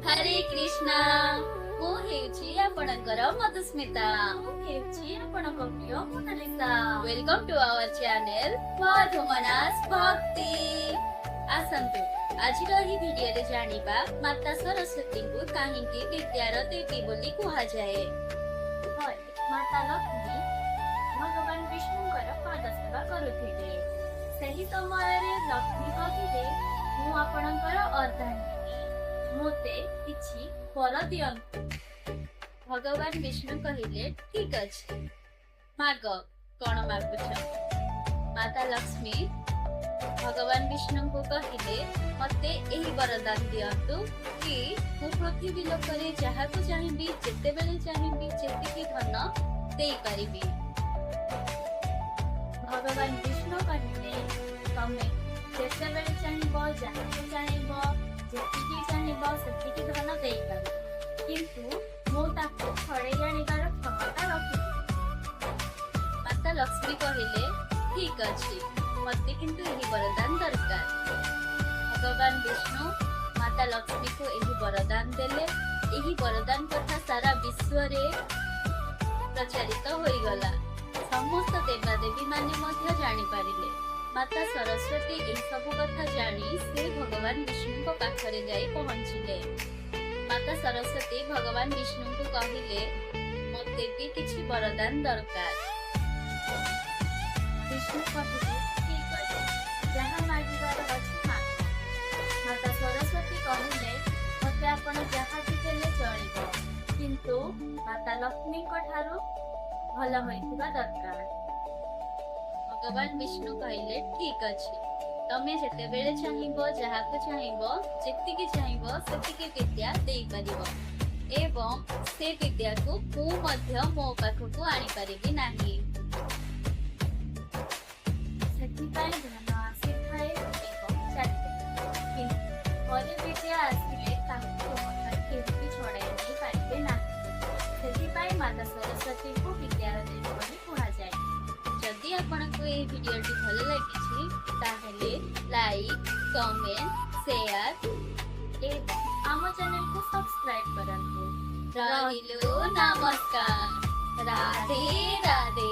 हरे कृष्णा मु हेउची आपणकर मधुस्मिता मु हेउची आपणक प्रिय Monalisa welcome to our channel मधुमनास भक्ति। आसंतु आज ही वीडियो रे जानिबा माता सरस्वती को काहींकी विद्यार देवी बोली कहा जाए। माता लक्ष्मी भगवान विष्णुकर पाद सेवा करुथिले। सही समय रे लक्ष्मी कहिले मु आपणकर अर्धांगिनी मोते किछि वर दियंतु। भगवान विष्णु कहिले ठीक अछि माग कोन मागुछ। माता लक्ष्मी भगवान विष्णु को कहिले मते एही वरदान दियंतु कि मु पृथ्वी लोकरे जहा को चाहिबी जेते बेले चाहिबी जेतिकी धन देई परिबी। भगवान विष्णु कहिले तमे जेते बेले चाहिबो जहा को चाहिबो जेतिकी चाहिबो सेतिकी धन देई परिबी, किंतु मु ताको थड़े जानिबार क्षमता रखिबी। माता लक्ष्मी कहिले ठीक अछि मते किंतु एही वरदान दरकार। भगवान विष्णु माता लक्ष्मी को एही वरदान देले। एही वरदान कथा सारा विश्व रे प्रचारित होई गला। समस्त देवादेवी माने मध्य जानि पारिले। माता सरस्वती एही सब कथा जानी से भगवान विष्णु को पाखरे जाई पहुंचिले। माता सरस्वती भगवान विष्णु को कहिले मते भी किछि वरदान दरकार। विष्णु कहिले ठीक अछि जहा मागिबार अछि माग। माता सरस्वती कहिले मते आपण जहा कि देले चलिबो, किंतु माता लक्ष्मी को ठारो भल होइथिबा दरकार। भगवान विष्णु कहिले ठीक अछि तमे जेते बेले चाहिबो जहा को चाहिबो जेतिकी चाहिबो सेतिकी विद्या देई परिबो एवं से विद्या को मु मध्य मो पाखकु आनी परिबी नाही। सेतिपाई धन आसीथाय एवं चाटे, किंतु परे विद्या आसिले ताकु मध्य केहि छड़ाई नै पारिबे नाही। सेतिपाई माता सरस्वती को विद्यार देवी बोली कहा जाए। जदि आपनको ए वीडियोटी भल लागिछि ताहेले लाइक कमेंट शेयर एवं आम चैनल को सब्सक्राइब करंतु। रहिलो नमस्कार। राधे राधे।